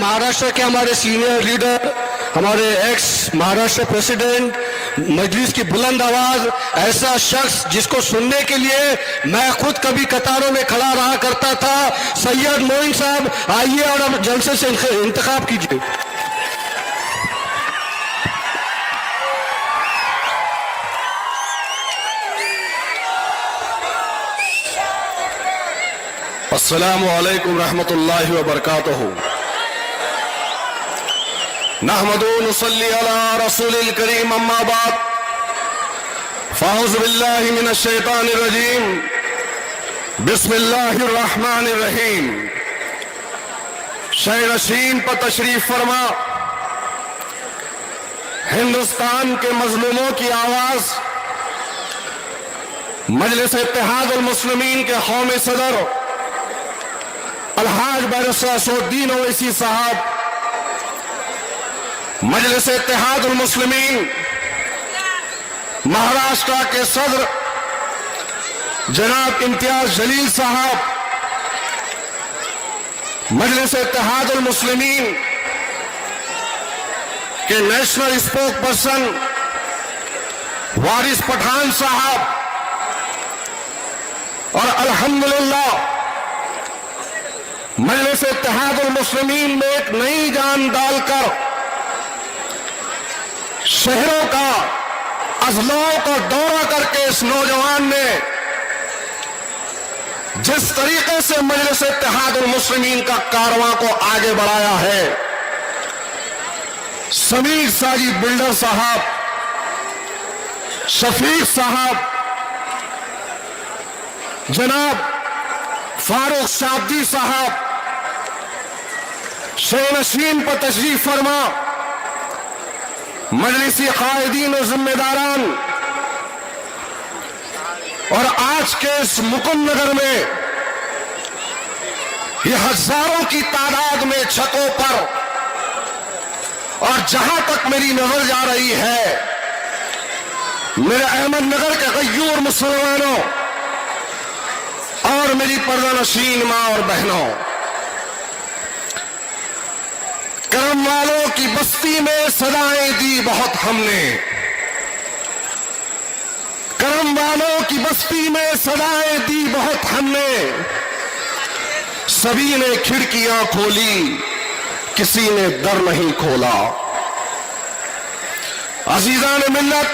महाराष्ट्र के हमारे senior leader, हमारे एक्स महाराष्ट्र प्रेसिडेंट, मजलिस की बुलंद आवाज, ऐसा शख्स जिसको सुनने के लिए मैं खुद कभी कतारों में खड़ा रहा करता था, सैयद मोइन साहब आइए और अब जलसे से इंतखाब कीजिए। अस्सलामु अलैकुम रहमतुल्लाहि व बरकातुहू। नहमदु व नुसल्ली अला रसूलिल करीम, अम्मा बाद, फ़अऊज़ु बिल्लाहि मिनश शैतानिर रजीम, बिस्मिल्लाहिर रहमानिर रहीम। शह नशीन पर तशरीफ फरमा, हिंदुस्तान के मजलूमों की आवाज, मजलिस इत्तेहादुल मुस्लिमीन के कौमी सदर अलहाज बैरिस्टर असदुद्दीन ओवैसी साहब, मजलिस इत्तेहादुल मुस्लिमीन महाराष्ट्र के सदर जनाब इम्तियाज जलील साहब, मजलिस इत्तेहादुल मुस्लिमीन के नेशनल स्पोक पर्सन वारिस पठान साहब, और अल्हम्दुलिल्लाह मजलिस इत्तेहादुल मुस्लिमीन में एक नई जान डालकर शहरों का, अजलाओं का दौरा करके इस नौजवान ने जिस तरीके से मजलिस इत्तेहादुल मुस्लिमीन का कारवां को आगे बढ़ाया है, समीर साजिद बिल्डर साहब, शफीक साहब, जनाब फारूक शाब्दी साहब, शह नशीन पर तशरीफ फरमा, मजलिसी कायदीन और जिम्मेदारान, और आज के इस मुकुंद नगर में ये हजारों की तादाद में छतों पर, और जहां तक मेरी नजर जा रही है, मेरे अहमदनगर के गय्यूर मुसलमानों और मेरी पर्दा नशीन मां और बहनों, करम वालों की बस्ती में सदाएं दी बहुत हमने, करम वालों की बस्ती में सदाएं दी बहुत हमने, सभी ने खिड़कियां खोली, किसी ने दर नहीं खोला। अजीजान मिल्लत,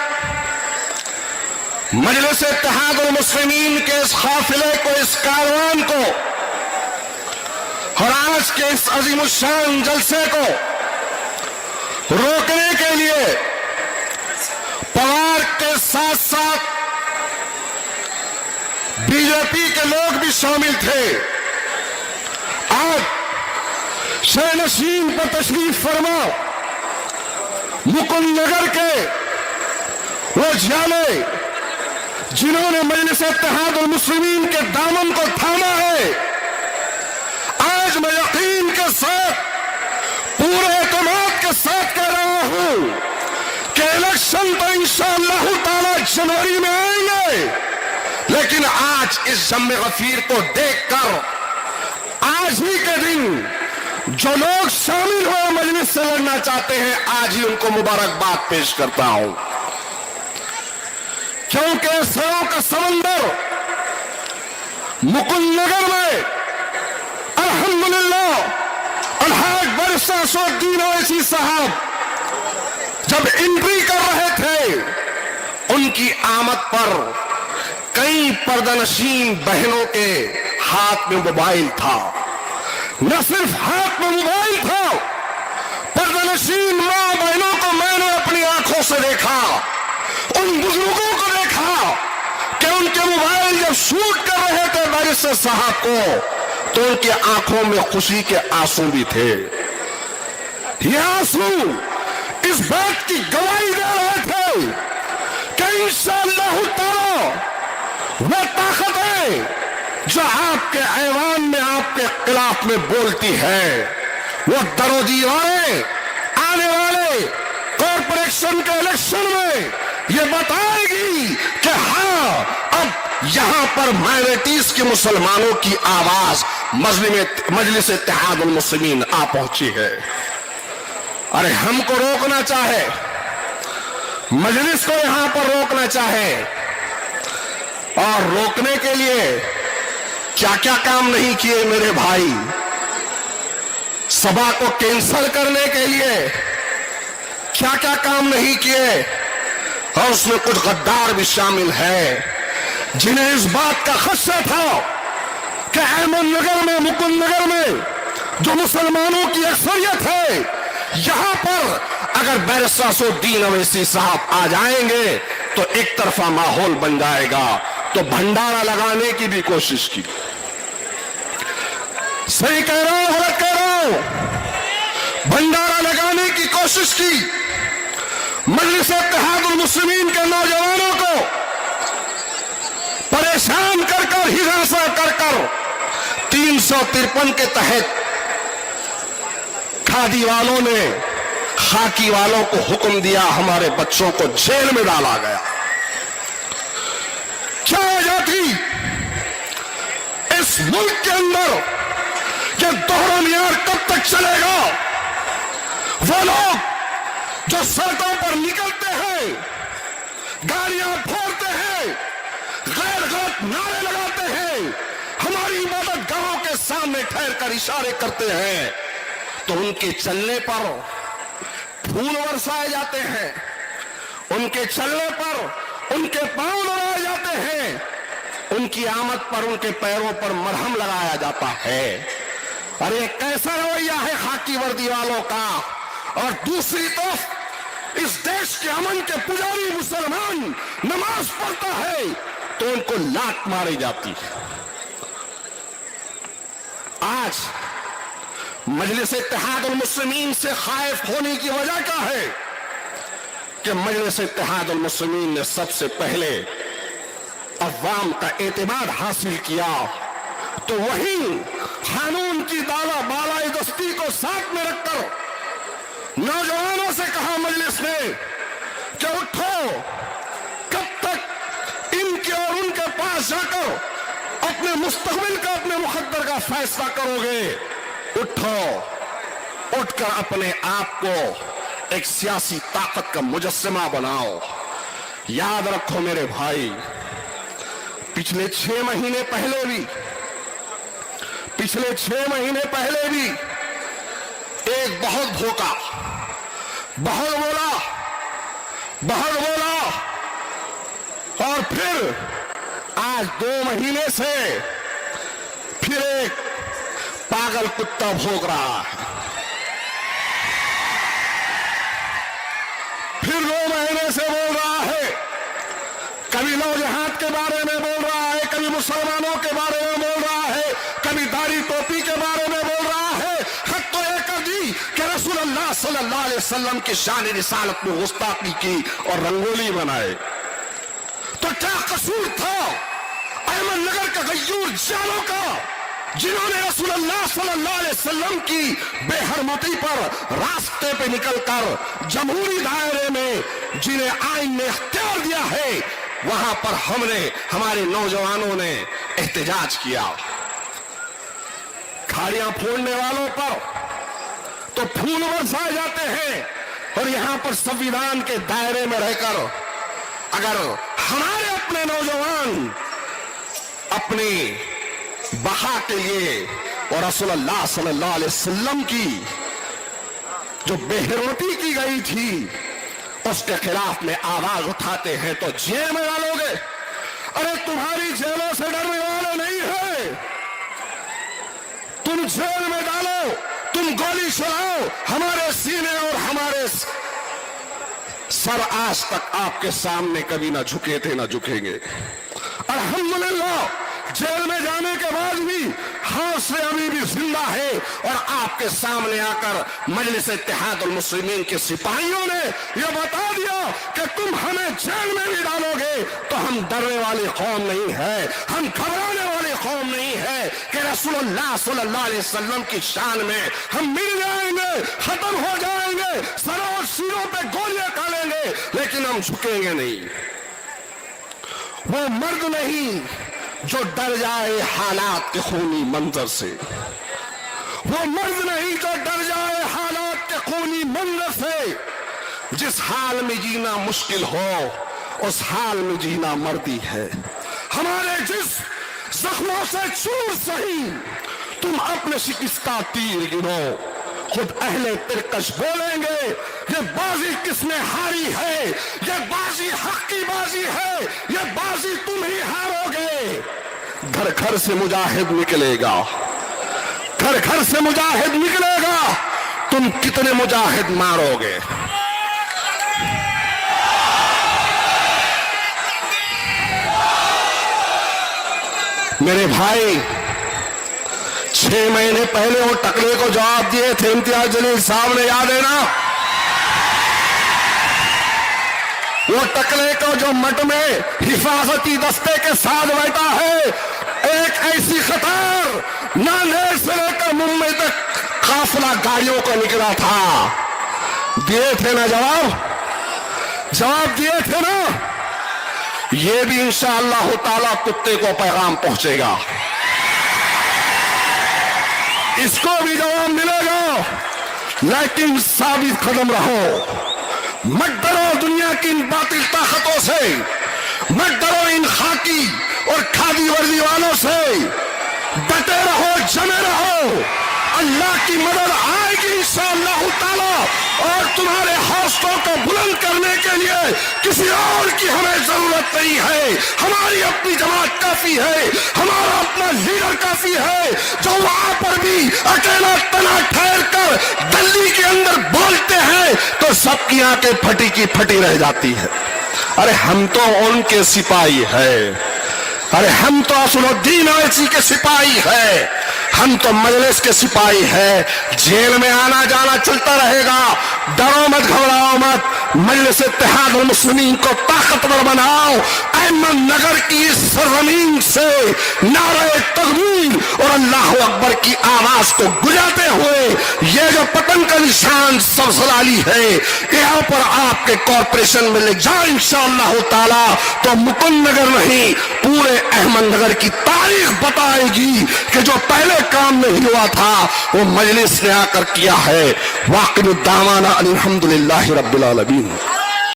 मजलिस इत्तेहादुल मुस्लिमीन के इस काफिले को, इस कारवान को, और आज के इस अजीमुशान जलसे को रोकने के लिए पवार के साथ साथ बीजेपी के लोग भी शामिल थे। आज शह नशीन पर तशरीफ फरमा, मुकुंद नगर के वो जियाले जिन्होंने मजलिस इत्तेहादुल मुस्लिमीन के दामन को थामा है, आज मैं यकीन के साथ, पूरे एतमाद के साथ कह रहा हूं कि इलेक्शन तो इंशाअल्लाह ताला जनवरी में आएंगे, लेकिन आज इस जम्मे गफीर को देखकर, आज ही के दिन जो लोग शामिल हुए मजलिस से लड़ना चाहते हैं, आज ही उनको मुबारकबाद पेश करता हूं, क्योंकि सरों का समंदर मुकुंद नगर में अल्हम्दुलिल्लाह अलहाज बैरिस्टर असदुद्दीन ओवैसी साहब जब एंट्री कर रहे थे, उनकी आमद पर कई पर्दानशीन बहनों के हाथ में मोबाइल था। न सिर्फ हाथ में मोबाइल था, पर्दानशीन मां बहनों को मैंने अपनी आंखों से देखा, उन बुजुर्गों को देखा कि उनके मोबाइल जब शूट कर रहे थे बैरिस्टर साहब को, तो उनकी आंखों में खुशी के आंसू भी थे। ये आंसू इस बात की गवाही दे रहे थे कि इंशाअल्लाह ताला वो ताकत है जो आपके ऐवान में आपके खिलाफ में बोलती है, वो दरो दीवारें आने वाले कॉरपोरेशन के इलेक्शन में ये बताएगी कि हाँ, अब यहां पर माइनॉरिटीज के मुसलमानों की आवाज मजलिस इत्तेहाद उल मुस्लिमीन आ पहुंची है। अरे हमको रोकना चाहे, मजलिस को यहां पर रोकना चाहे, और रोकने के लिए क्या क्या काम नहीं किए मेरे भाई। सभा को कैंसिल करने के लिए क्या क्या काम नहीं किए, और उसमें कुछ गद्दार भी शामिल है जिन्हें इस बात का खदशा था कि अहमदनगर में, मुकुंदनगर में जो मुसलमानों की अक्सरियत है, यहां पर अगर बैरिस्टर असदुद्दीन अवैसी साहब आ जाएंगे तो एक तरफा माहौल बन जाएगा। तो भंडारा लगाने की भी कोशिश की। सही कह रहा हूं, गलत कह रहा हूं? भंडारा लगाने की कोशिश की। मजलिस इत्तेहादुल मुस्लिमीन के नौजवानों को परेशान कर कर, हिरासा कर कर 353 के तहत खादी वालों ने खाकी वालों को हुक्म दिया, हमारे बच्चों को जेल में डाला गया। क्या वजह थी? इस मुल्क के अंदर ये दोहरा मियार कब तक चलेगा? वो लोग जो सड़कों पर निकलते हैं, गाड़ियां फोड़ते हैं, गैर गलत नारे लगाते हैं, हमारी इबादत गाहों के सामने ठहर कर इशारे करते हैं, तो उनके चलने पर फूल बरसाए जाते हैं, उनके चलने पर उनके पांव लगाए जाते हैं, उनकी आमद पर, उनके पैरों पर मरहम लगाया जाता है। अरे कैसा रवैया है खाकी वर्दी वालों का। और दूसरी तरफ इस देश के अमन के पुजारी मुसलमान नमाज पढ़ता है तो उनको लात मारी जाती है। आज मजलिस इत्तेहादुल मुस्लिमीन से खाइफ होने की वजह क्या है कि मजलिस इत्तेहादुल मुस्लिमीन ने सबसे पहले अवाम का एतमाद हासिल किया, तो वही कानून की दावा बालाई दस्ती को साथ में रखकर नौजवानों से कहा मजलिस ने कि उठो, कब तक इनके और उनके पास जाकर अपने मुस्तकबिल का, अपने मुकद्दर का फैसला करोगे? उठो, उठकर अपने आप को एक सियासी ताकत का मुजस्समा बनाओ। याद रखो मेरे भाई, पिछले 6 महीने पहले भी एक बहुत भोका, बहुत बोला, और फिर आज 2 महीने से फिर एक पागल कुत्ता भौंक रहा है। फिर 2 महीने से बोल रहा है, कभी नौजहाद के बारे में बोल रहा है, कभी मुसलमानों के बारे में बोल रहा है, कभी दाढ़ी टोपी के बारे में बोल रहा है। हद तो ये कर दी कि रसूलुल्लाह सल्लल्लाहु अलैहि वसल्लम की शान रिसालत में गुस्ताखी की और रंगोली बनाए। तो क्या कसूर था अहमदनगर के गय्यूर जालों का, जिन्होंने रसूलुल्लाह सल्लल्लाहु अलैहि वसल्लम की बेहरमती पर रास्ते पे निकलकर जमहूरी दायरे में जिन्हें आइन ने इख्तियार दिया है, वहां पर हमने, हमारे नौजवानों ने एहतजाज किया। खाड़ियां फोड़ने वालों पर तो फूल बरसाए जाते हैं, और यहां पर संविधान के दायरे में रहकर अगर हमारे अपने नौजवान अपनी बहा के लिए और रसूलुल्लाह सल्लल्लाहु अलैहि वसल्लम की जो बेहरमती की गई थी उसके खिलाफ में आवाज उठाते हैं तो जेल में डालोगे? अरे तुम्हारी जेलों से डरने वाले नहीं है, तुम जेल में डालो, तुम गोली चलाओ, हमारे सीने और हमारे सर आज तक आपके सामने कभी ना झुके थे, ना झुकेंगे। अल्हम्दुलिल्लाह जेल में जाने के बाद भी हौसले अभी भी जिंदा है, और आपके सामने आकर मजलिस इत्तेहादुल मुस्लिमीन के सिपाहियों ने यह बता दिया कि तुम हमें जेल में भी डालोगे तो हम डरने वाली कौम नहीं है, हम घबराने वाली कौम नहीं है कि रसूलुल्लाह सल्लल्लाहु अलैहि वसल्लम की शान में हम मिल जाएंगे, खत्म हो जाएंगे, सरों और सीनों पे गोलियां खालेंगे, लेकिन हम झुकेंगे नहीं। वो मर्द नहीं, جو ڈر جائے حالات کے خونی منظر سے، وہ مرد نہیں جو ڈر جائے حالات کے خونی منظر سے۔ جس حال میں جینا مشکل ہو اس حال میں جینا مردی ہے۔ ہمارے جس زخموں سے چور سہی تم اپنے شکستہ تیر گنو، خود اہل ترکش بولیں گے یہ بازی کس نے ہاری ہے، یہ بازی حق کی بازی ہے، یہ بازی تم ہی ہارو گے۔ گھر گھر سے مجاہد نکلے گا، گھر گھر سے مجاہد نکلے گا، تم کتنے مجاہد مارو گے؟ میرے بھائی 6 مہینے پہلے وہ ٹکلے کو جواب دیے تھے امتیاز جلیل صاحب نے، یاد ہے نا؟ وہ ٹکلے کو جو مٹ میں حفاظتی دستے کے ساتھ بیٹھا ہے، ایک ایسی خطر ناندیڑ سے لے کر ممبئی تک قافلہ گاڑیوں کا نکلا تھا۔ دیے تھے نا جواب دیے تھے نا؟ یہ بھی انشاءاللہ تعالیٰ کتے کو پیغام پہنچے گا، اس کو بھی جواب ملے گا، لیکن ثابت قدم رہو، مت ڈرو دنیا کی ان باطل طاقتوں سے، مت ڈرو ان خاکی اور کھادی وردی والوں سے، ڈٹے رہو، جمے رہو، اللہ کی مدد آئے گی انشاءاللہ تعالیٰ، اور تمہارے حوصلوں کو بلند کرنے کے لیے کسی اور کی ہمیں ضرورت نہیں ہے، ہماری اپنی جماعت کافی ہے، ہمارا اپنا لیڈر کافی ہے، جو وہاں پر بھی اکیلا تنہا ٹھہر کر دلی کے اندر بولتے ہیں تو سب کی آنکھیں پھٹی کی پھٹی رہ جاتی ہے۔ ارے ہم تو ان کے سپاہی ہیں، ارے ہم تو اصل الدین اویسی کے سپاہی ہیں، ہم تو مجلس کے سپاہی ہیں، جیل میں آنا جانا چلتا رہے گا، ڈرو مت، گھبراؤ مت، مجلس اتحاد المسلمین کو طاقتور بناؤ، احمد نگر کی سرزمین سے نعرہ تکبیر اور اللہ اکبر کی آواز کو گجاتے ہوئے یہ جو پتنگ کا نشان سبزلالی ہے یہاں پر آپ کے کارپوریشن میں لے جائیں انشاءاللہ تعالی، تو مکن نگر نہیں پورے احمد نگر کی تاریخ بتائے گی کہ جو پہلے کام نہیں ہوا تھا وہ مجلس نے آ کر کیا ہے۔ واقعی الدعوانا الحمدللہ رب العالمین۔